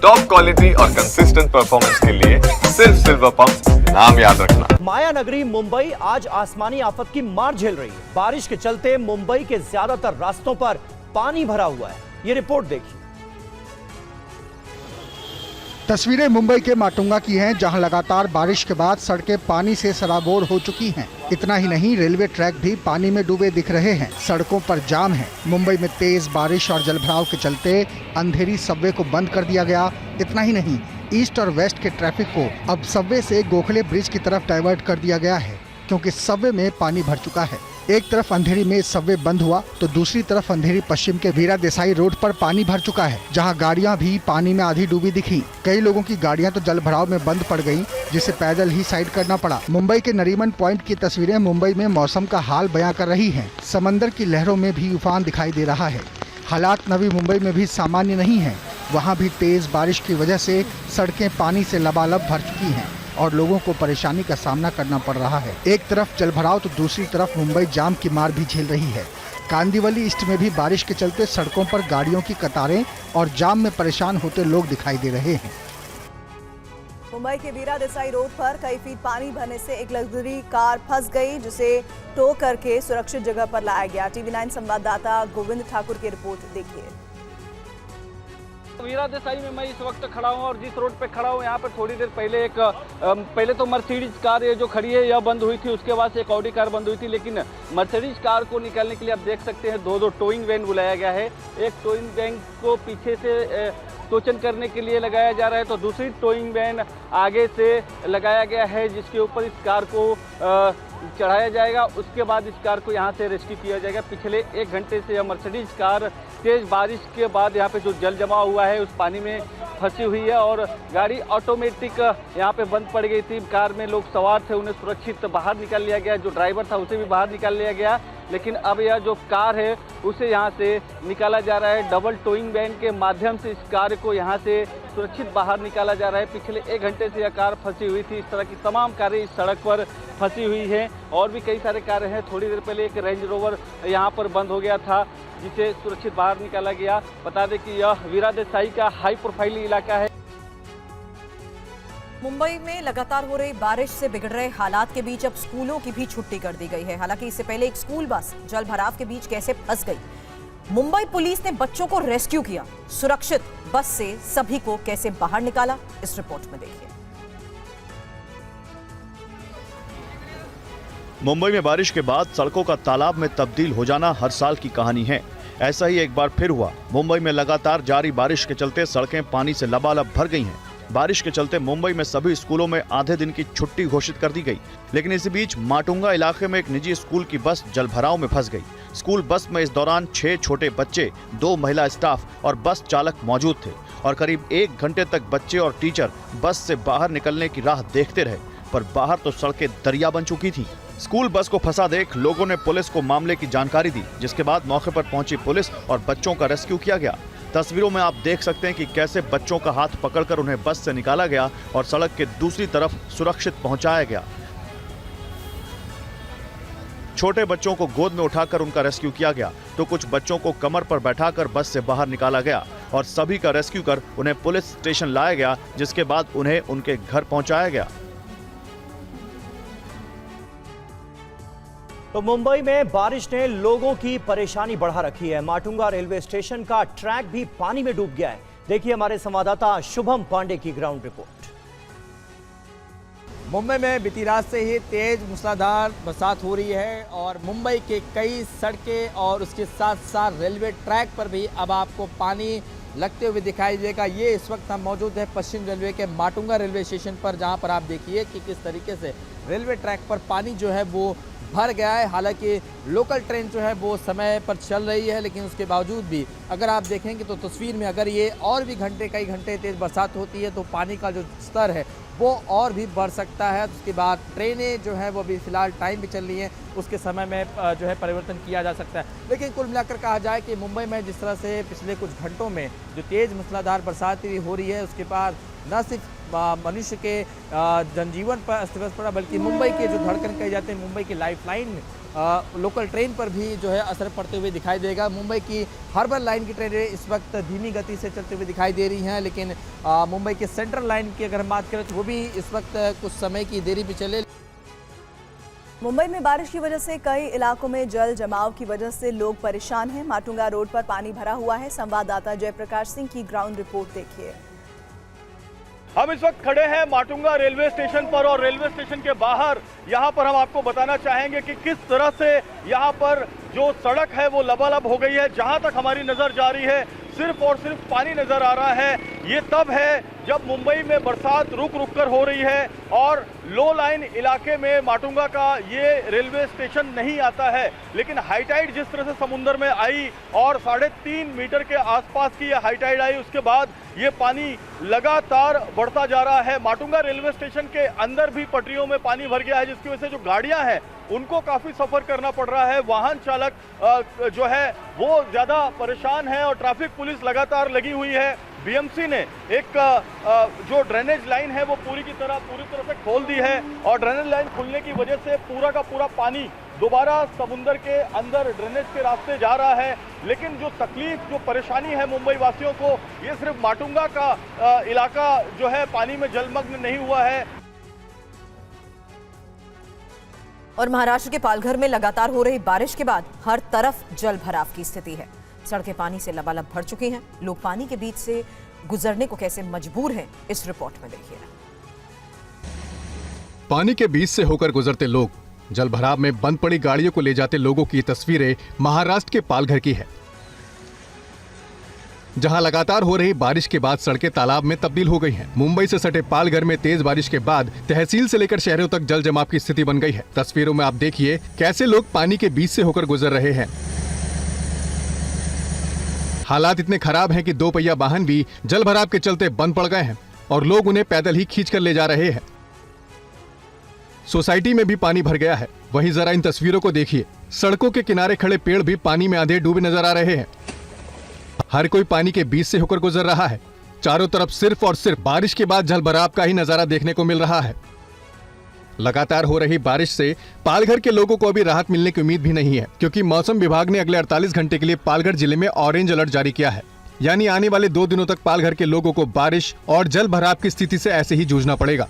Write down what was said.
Top quality और consistent performance के लिए सिर्फ सिल्वर पंप नाम याद रखना। माया नगरी मुंबई आज आसमानी आफत की मार झेल रही है। बारिश के चलते मुंबई के ज्यादातर रास्तों पर पानी भरा हुआ है। ये रिपोर्ट देखिए। तस्वीरें मुंबई के माटुंगा की हैं, जहां लगातार बारिश के बाद सड़कें पानी से सराबोर हो चुकी हैं। इतना ही नहीं, रेलवे ट्रैक भी पानी में डूबे दिख रहे हैं। सड़कों पर जाम है। मुंबई में तेज बारिश और जलभराव के चलते अंधेरी सबवे को बंद कर दिया गया। इतना ही नहीं, ईस्ट और वेस्ट के ट्रैफिक को अब सबवे से गोखले ब्रिज की तरफ डाइवर्ट कर दिया गया है, क्योंकि सबवे में पानी भर चुका है। एक तरफ अंधेरी में सबवे बंद हुआ तो दूसरी तरफ अंधेरी पश्चिम के वीरा देसाई रोड पर पानी भर चुका है, जहां गाड़ियां भी पानी में आधी डूबी दिखी। कई लोगों की गाड़ियां तो जल भराव में बंद पड़ गईं, जिसे पैदल ही साइड करना पड़ा। मुंबई के नरीमन पॉइंट की तस्वीरें मुंबई में मौसम का हाल बयां कर रही हैं। समंदर की लहरों में भी उफान दिखाई दे रहा है। हालात नवी मुंबई में भी सामान्य नहीं है। वहाँ भी तेज बारिश की वजह से सड़कें पानी से लबालब भर चुकी हैं और लोगों को परेशानी का सामना करना पड़ रहा है। एक तरफ जलभराव तो दूसरी तरफ मुंबई जाम की मार भी झेल रही है। कांदिवली ईस्ट में भी बारिश के चलते सड़कों पर गाड़ियों की कतारें और जाम में परेशान होते लोग दिखाई दे रहे हैं। मुंबई के वीरा देसाई रोड पर कई फीट पानी भरने से एक लग्जरी कार फंस गई, जिसे टो करके सुरक्षित जगह पर लाया गया। टीवी9 संवाददाता गोविंद ठाकुर की रिपोर्ट देखिए। वीरा देसाई में मैं इस वक्त खड़ा हूं और जिस रोड पे खड़ा हूं यहाँ पर थोड़ी देर पहले पहले तो मर्सिडीज कार ये जो खड़ी है यह बंद हुई थी, उसके बाद से एक ऑडी कार बंद हुई थी, लेकिन मर्सिडीज कार को निकालने के लिए आप देख सकते हैं दो टोइंग वैन बुलाया गया है। एक टोइंग वैन को पीछे से टोचन करने के लिए लगाया जा रहा है, तो दूसरी टोइंग वैन आगे से लगाया गया है, जिसके ऊपर इस कार को चढ़ाया जाएगा। उसके बाद इस कार को यहाँ से रेस्क्यू किया जाएगा। पिछले 1 घंटे से यह मर्सिडीज कार तेज बारिश के बाद यहाँ पे जो जल जमा हुआ है उस पानी में फंसी हुई है और गाड़ी ऑटोमेटिक यहाँ पे बंद पड़ गई थी। कार में लोग सवार थे, उन्हें सुरक्षित बाहर निकाल लिया गया। जो ड्राइवर था उसे भी बाहर निकाल लिया गया, लेकिन अब यह जो कार है उसे यहाँ से निकाला जा रहा है। डबल टोइंग वैन के माध्यम से इस कार को यहाँ से सुरक्षित बाहर निकाला जा रहा है। पिछले 1 घंटे से यह कार फंसी हुई थी। इस तरह की तमाम कारें इस सड़क पर फंसी हुई हैं और भी कई सारे कारें हैं। थोड़ी देर पहले एक रेंज रोवर यहाँ पर बंद हो गया था, जिसे सुरक्षित बाहर निकाला गया। बता दें कि यह वीरा देसाई का हाई प्रोफाइल इलाका है। मुंबई में लगातार हो रही बारिश से बिगड़ रहे हालात के बीच अब स्कूलों की भी छुट्टी कर दी गई है। हालांकि इससे पहले एक स्कूल बस जल भराव के बीच कैसे फंस गई, मुंबई पुलिस ने बच्चों को रेस्क्यू किया, सुरक्षित बस से सभी को कैसे बाहर निकाला, इस रिपोर्ट में देखिए। मुंबई में बारिश के बाद सड़कों का तालाब में तब्दील हो जाना हर साल की कहानी है। ऐसा ही एक बार फिर हुआ। मुंबई में लगातार जारी बारिश के चलते सड़कें पानी से लबालब भर गई हैं। बारिश के चलते मुंबई में सभी स्कूलों में आधे दिन की छुट्टी घोषित कर दी गई, लेकिन इसी बीच माटुंगा इलाके में एक निजी स्कूल की बस जलभराव में फंस गई। स्कूल बस में इस दौरान 6 छोटे बच्चे, 2 महिला स्टाफ और बस चालक मौजूद थे और करीब 1 घंटे तक बच्चे और टीचर बस से बाहर निकलने की राह देखते रहे, पर बाहर तो सड़कें दरिया बन चुकी थीं। स्कूल बस को फंसा देख लोगों ने पुलिस को मामले की जानकारी दी, जिसके बाद मौके पर पहुंची पुलिस और बच्चों का रेस्क्यू किया गया। तस्वीरों में आप देख सकते हैं कि कैसे बच्चों का हाथ पकड़कर उन्हें बस से निकाला गया और सड़क के दूसरी तरफ सुरक्षित पहुंचाया गया। छोटे बच्चों को गोद में उठाकर उनका रेस्क्यू किया गया, तो कुछ बच्चों को कमर पर बैठाकर बस से बाहर निकाला गया और सभी का रेस्क्यू कर उन्हें पुलिस स्टेशन लाया गया, जिसके बाद उन्हें उनके घर पहुंचाया गया। तो मुंबई में बारिश ने लोगों की परेशानी बढ़ा रखी है। माटुंगा रेलवे स्टेशन का ट्रैक भी पानी में डूब गया है। देखिए हमारे संवाददाता शुभम पांडे की ग्राउंड रिपोर्ट। मुंबई में बीती रात से ही तेज मूसलाधार बरसात हो रही है और मुंबई के कई सड़कें और उसके साथ साथ रेलवे ट्रैक पर भी अब आपको पानी लगते हुए दिखाई देगा। ये इस वक्त हम मौजूद है पश्चिम रेलवे के माटुंगा रेलवे स्टेशन पर, जहां पर आप देखिए कि किस तरीके से रेलवे ट्रैक पर पानी जो है वो भर गया है। हालांकि लोकल ट्रेन जो है वो समय पर चल रही है, लेकिन उसके बावजूद भी अगर आप देखेंगे तो तस्वीर में अगर ये और भी कई घंटे तेज बरसात होती है तो पानी का जो स्तर है वो और भी बढ़ सकता है। उसके बाद ट्रेनें जो है वो अभी फिलहाल टाइम भी चल रही हैं, उसके समय में जो है परिवर्तन किया जा सकता है। लेकिन कुल मिलाकर कहा जाए कि मुंबई में जिस तरह से पिछले कुछ घंटों में जो तेज़ मूसलाधार बरसात हो रही है, उसके बाद न सिर्फ मनुष्य के जनजीवन पर अस्त व्यस्त पड़ा, बल्कि मुंबई के जो धड़कन कहे जाते हैं, मुंबई की लाइफलाइन लोकल ट्रेन पर भी जो है असर पड़ते हुए दिखाई देगा। मुंबई की हार्बर लाइन की ट्रेनें इस वक्त धीमी गति से चलते हुए दिखाई दे रही हैं, लेकिन मुंबई के सेंट्रल लाइन की अगर हम बात करें तो वो भी इस वक्त कुछ समय की देरी भी चले। मुंबई में बारिश की वजह से कई इलाकों में जल जमाव की वजह से लोग परेशान हैं। माटुंगा रोड पर पानी भरा हुआ है। संवाददाता जयप्रकाश सिंह की ग्राउंड रिपोर्ट देखिए। हम इस वक्त खड़े हैं माटुंगा रेलवे स्टेशन पर और रेलवे स्टेशन के बाहर यहाँ पर हम आपको बताना चाहेंगे कि किस तरह से यहाँ पर जो सड़क है वो लबालब हो गई है। जहाँ तक हमारी नजर जा रही है सिर्फ और सिर्फ पानी नजर आ रहा है। ये तब है जब मुंबई में बरसात रुक रुक कर हो रही है और लो लाइन इलाके में माटुंगा का ये रेलवे स्टेशन नहीं आता है, लेकिन हाई टाइड जिस तरह से समुद्र में आई और 3.5 मीटर के आसपास की ये हाई टाइड आई, उसके बाद ये पानी लगातार बढ़ता जा रहा है। माटुंगा रेलवे स्टेशन के अंदर भी पटरियों में पानी भर गया है, जिसकी वजह से जो गाड़ियां हैं उनको काफी सफर करना पड़ रहा है। वाहन चालक जो है वो ज्यादा परेशान है और ट्रैफिक पुलिस लगातार लगी हुई है। बीएमसी ने एक जो ड्रेनेज लाइन है वो पूरी तरह से खोल दी है और ड्रेनेज लाइन खुलने की वजह से पूरा का पूरा पानी दोबारा समुंदर के अंदर ड्रेनेज के रास्ते जा रहा है। लेकिन जो तकलीफ, जो परेशानी है मुंबई वासियों को, ये सिर्फ माटुंगा का इलाका जो है पानी में जलमग्न नहीं हुआ है। और महाराष्ट्र के पालघर में लगातार हो रही बारिश के बाद हर तरफ जल भराव की स्थिति है। सड़कें पानी से लबालब भर चुकी हैं। लोग पानी के बीच से गुजरने को कैसे मजबूर हैं, इस रिपोर्ट में देखिए। पानी के बीच से होकर गुजरते लोग, जल भराव में बंद पड़ी गाड़ियों को ले जाते लोगों की तस्वीरें महाराष्ट्र के पालघर की है, जहां लगातार हो रही बारिश के बाद सड़कें तालाब में तब्दील हो गई हैं। मुंबई से सटे पालघर में तेज बारिश के बाद तहसील से लेकर शहरों तक जल जमाव की स्थिति बन गई है। तस्वीरों में आप देखिए कैसे लोग पानी के बीच से होकर गुजर रहे हैं। हालात इतने खराब हैं कि 2 पहिया वाहन भी जल भराव के चलते बंद पड़ गए हैं और लोग उन्हें पैदल ही खींचकर ले जा रहे हैं। सोसाइटी में भी पानी भर गया है। वहीं जरा इन तस्वीरों को देखिए, सड़कों के किनारे खड़े पेड़ भी पानी में आधे डूबे नजर आ रहे हैं। हर कोई पानी के बीच से होकर गुजर रहा है। चारों तरफ सिर्फ और सिर्फ बारिश के बाद जल भराव का ही नजारा देखने को मिल रहा है। लगातार हो रही बारिश से पालघर के लोगों को अभी राहत मिलने की उम्मीद भी नहीं है, क्योंकि मौसम विभाग ने अगले 48 घंटे के लिए पालघर जिले में ऑरेंज अलर्ट जारी किया है। यानी आने वाले 2 दिनों तक पालघर के लोगों को बारिश और जल भराव की स्थिति से ऐसे ही जूझना पड़ेगा।